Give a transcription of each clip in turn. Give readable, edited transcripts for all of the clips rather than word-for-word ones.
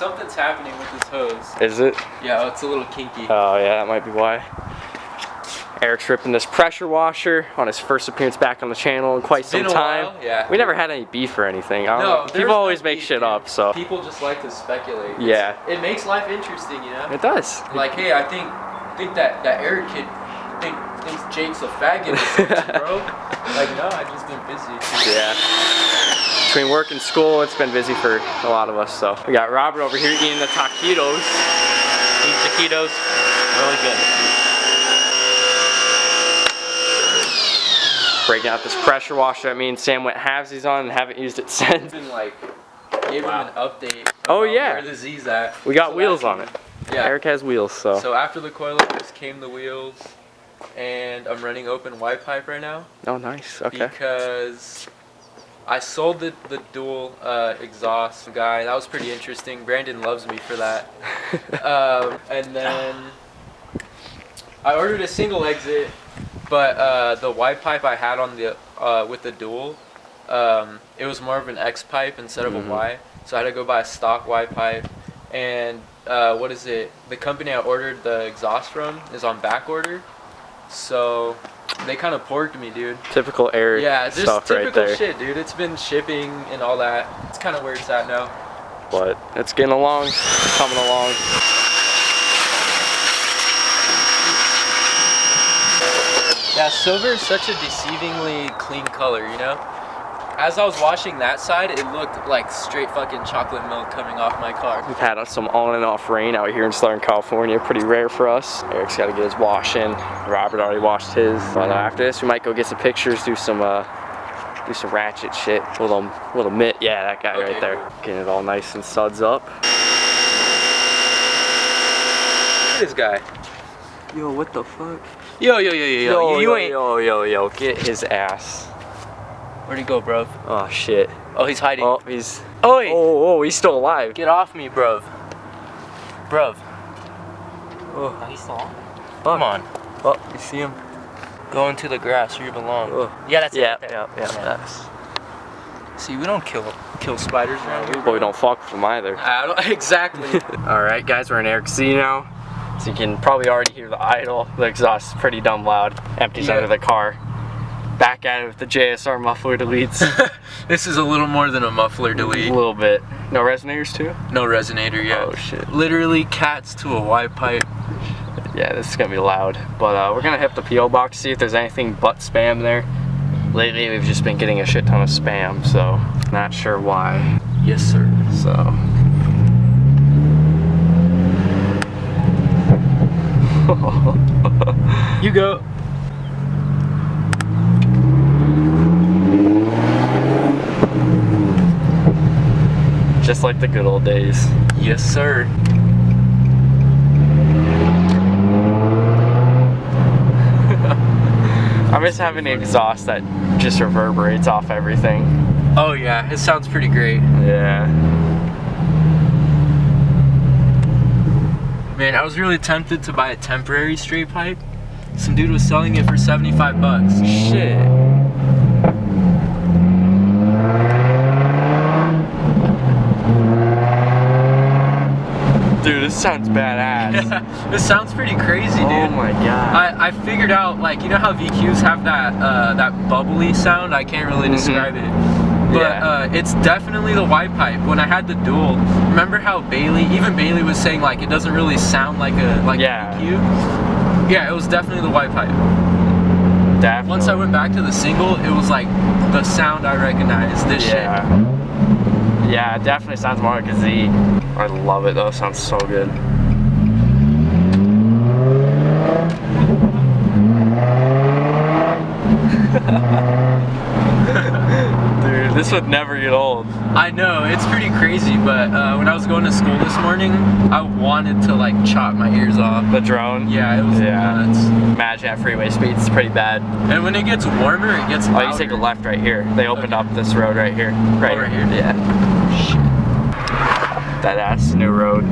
something's happening with this hose. Is it? Yeah, it's a little kinky. Oh yeah, that might be why. Eric's ripping this pressure washer on his first appearance back on the channel in quite some time. While, yeah. We never had any beef or anything. I don't know. People always make shit up, so. People just like to speculate. Yeah. It makes life interesting, you know? It does. Like, hey, I think that Eric kid thinks Jake's a faggot or something, bro. Like, no, I've just been busy. Yeah. Between work and school, it's been busy for a lot of us, so. We got Robert over here eating the taquitos. Eat taquitos, really good. Breaking out this pressure washer that me and Sam went halvesies on and haven't used it since. Been like, gave him an update. Oh yeah. Where the Z's at. We got wheels on it. Yeah. Eric has wheels, so. So after the coilovers came the wheels, and I'm running open Y pipe right now. Oh nice. Okay. Because I sold the dual exhaust guy. That was pretty interesting. Brandon loves me for that. And then I ordered a single exit. But the Y pipe I had on the with the dual, it was more of an X pipe instead of a Y, so I had to go buy a stock Y pipe. And what is it? The company I ordered the exhaust from is on back order, so they kind of porked me, dude. Typical Eric stuff right there. Typical shit, dude. It's been shipping and all that. It's kind of where it's at now. But it's getting along, it's coming along. Yeah, silver is such a deceivingly clean color, you know? As I was washing that side, it looked like straight fucking chocolate milk coming off my car. We've had some on and off rain out here in Southern California, pretty rare for us. Eric's got to get his wash in. Robert already washed his. But after this, we might go get some pictures, do some ratchet shit. Little mitt, yeah, that guy right there. Getting it all nice and suds up. Look at this guy. Yo, what the fuck? Yo, get his ass. Where'd he go, bro? Oh shit. Oh, he's hiding. Oh, he's. Oi! Oh, he's still alive. Get off me, bro. Bro. Oh, he's still on. Come on. Oh, you see him? Go into the grass where you belong. Oh. Yeah, that's yeah, it. Right yeah, that's. See, we don't kill spiders around here. But we don't fuck with them either. Exactly. All right, guys, we're in Eric's Z now. So you can probably already hear the idle. The exhaust is pretty dumb loud. Empties under the car. Back at it with the JSR muffler deletes. This is a little more than a muffler delete. A little bit. No resonators too? No resonator yet. Oh shit. Literally cats to a Y pipe. Yeah, this is gonna be loud. But we're gonna hit the P.O Box, see if there's anything but spam there. Lately we've just been getting a shit ton of spam, so not sure why. Yes, sir. So. You go. Just like the good old days. Yes, sir. I miss having an exhaust that just reverberates off everything. Oh yeah, it sounds pretty great. Yeah. Man, I was really tempted to buy a temporary straight pipe. Some dude was selling it for 75 bucks. Shit. Dude, this sounds badass. Yeah, this sounds pretty crazy, dude. Oh my god. I figured out, like, you know how VQs have that that bubbly sound? I can't really describe it. But it's definitely the Y pipe. When I had the dual, remember how even Bailey was saying like it doesn't really sound like a VQ? Yeah, it was definitely the Y pipe. Definitely. Once I went back to the single, it was like the sound I recognized. This shit. Yeah, it definitely sounds more like a Z. I love it though, it sounds so good. Dude, this would never get old. I know, it's pretty crazy, but when I was going to school this morning, I wanted to like chop my ears off. The drone? Yeah, it was nuts. Imagine at freeway speeds, it's pretty bad. And when it gets warmer, it gets louder. Oh, you take a left right here. They opened up this road right here. Right here? Yeah. That's the new road.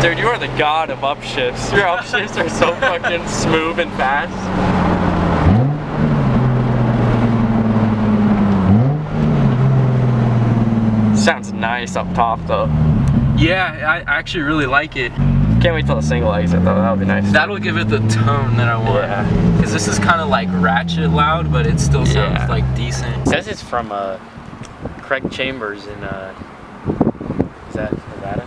Dude, you are the god of upshifts. Your upshifts are so fucking smooth and fast. Sounds nice up top though. Yeah, I actually really like it. Can't wait till the single exit though, that would be nice. That'll give it the tone that I want. Yeah. Because this is kind of like ratchet loud, but it still sounds like decent. It says it's from Craig Chambers in, is that Nevada?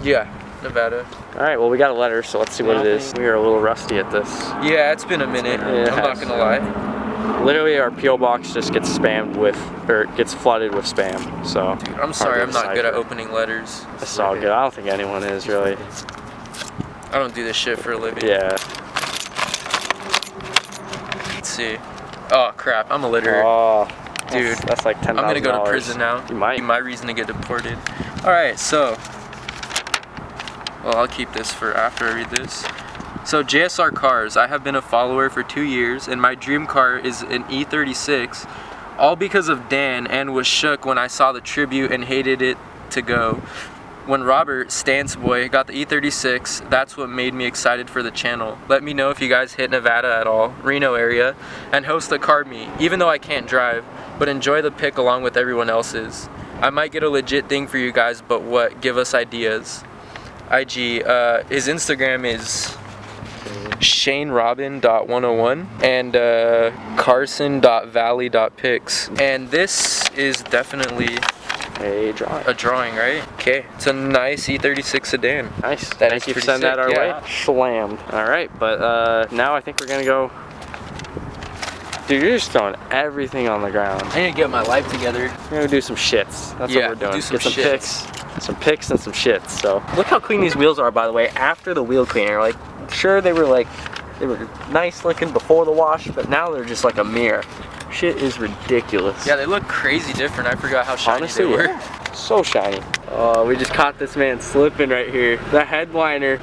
Yeah, Nevada. Alright, well we got a letter, so let's see what it is. We are a little rusty at this. Yeah, it's been a minute. Yeah, I'm not gonna lie. Literally our P.O Box just gets spammed with, or gets flooded with spam, so. Dude, I'm sorry, I'm not good at opening letters. It's all good. I don't think anyone is really. I don't do this shit for a living. Yeah. Let's see. Oh crap, I'm illiterate. Oh, dude, that's like $10,000. I'm gonna go to prison now. You might. Be my reason to get deported. Alright, so. Well, I'll keep this for after I read this. So JSR Cars, I have been a follower for 2 years and my dream car is an E36, all because of Dan, and was shook when I saw the tribute and hated it to go. When Robert, Stance Boy, got the E36, that's what made me excited for the channel. Let me know if you guys hit Nevada at all, Reno area, and host a car meet, even though I can't drive, but enjoy the pick along with everyone else's. I might get a legit thing for you guys, but what? Give us ideas. IG, his Instagram is ShaneRobin.101 and Carson.Valley.pics, and this is definitely a drawing, right? Okay, it's a nice E36 sedan. Nice. That Thank is you for pretty sending that sick, our yeah. way. Slammed. All right, but now I think we're gonna go. Dude, you're just throwing everything on the ground. I need to get my life together. We're gonna do some shits. That's Yeah, what we're doing. do some Get some shits. pics and some shits. So look how clean these wheels are, by the way. After the wheel cleaner, like sure they were nice looking before the wash, but now they're just like a mirror. Shit is ridiculous. Yeah, they look crazy different. I forgot how shiny Honestly, they were. yeah. So shiny. Oh, we just caught this man slipping right here. The headliner.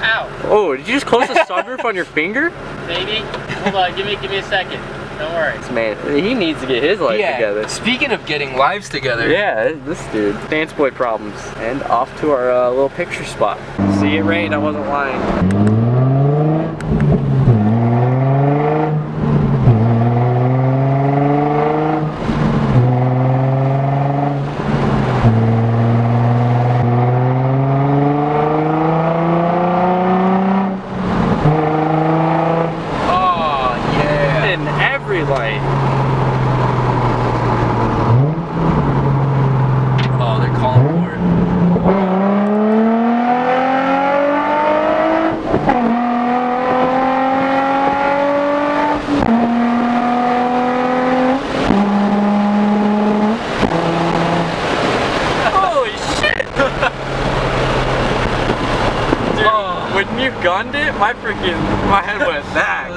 Ow. Oh, did you just close the sunroof on your finger? Maybe. Hold on, give me a second. Don't worry. This man, he needs to get his life together. Speaking of getting lives together. Yeah, this dude. Dance boy problems. And off to our little picture spot. See, it rained, I wasn't lying. When you gunned it, my head went back.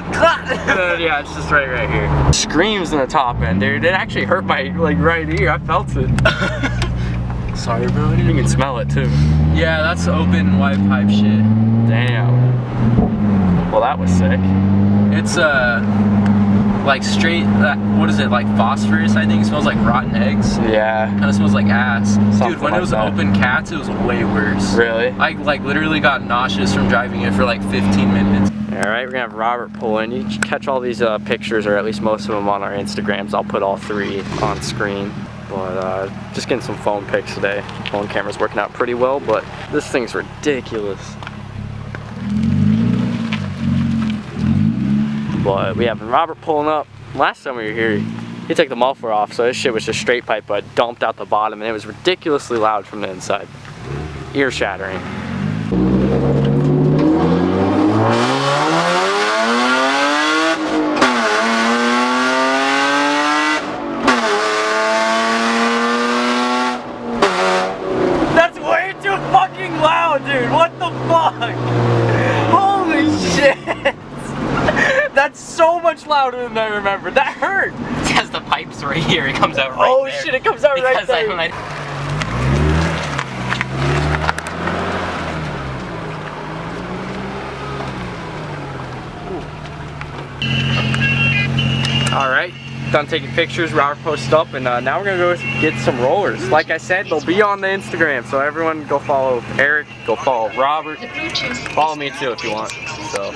Yeah, it's just right here. Screams in the top end, dude. It actually hurt my right ear. I felt it. Sorry, bro. You can smell it too. Yeah, that's open white pipe shit. Damn. Well, that was sick. It's like straight. What is it? Like phosphorus? I think it smells like rotten eggs. Yeah. Kind of smells like ass. Something dude, when like it was that. open cats, it was way worse. Really? I literally got nauseous from driving it for like 15 minutes. All right, we're gonna have Robert pull in. You can catch all these pictures, or at least most of them, on our Instagrams. I'll put all 3 on screen. But just getting some phone pics today. Phone camera's working out pretty well, but this thing's ridiculous. But we have Robert pulling up. Last time we were here, he took the muffler off, so this shit was just straight pipe, but dumped out the bottom, and it was ridiculously loud from the inside. Ear shattering. That's way too fucking loud, dude. What the fuck? Holy shit. That's so much louder than I remember. That hurt. It has the pipes right here. It comes out right Oh there. shit, it comes out right Because there. All right, done taking pictures. Robert posted up, and now we're gonna go get some rollers. Like I said, they'll be on the Instagram, so everyone go follow Eric, go follow Robert, follow me too if you want. So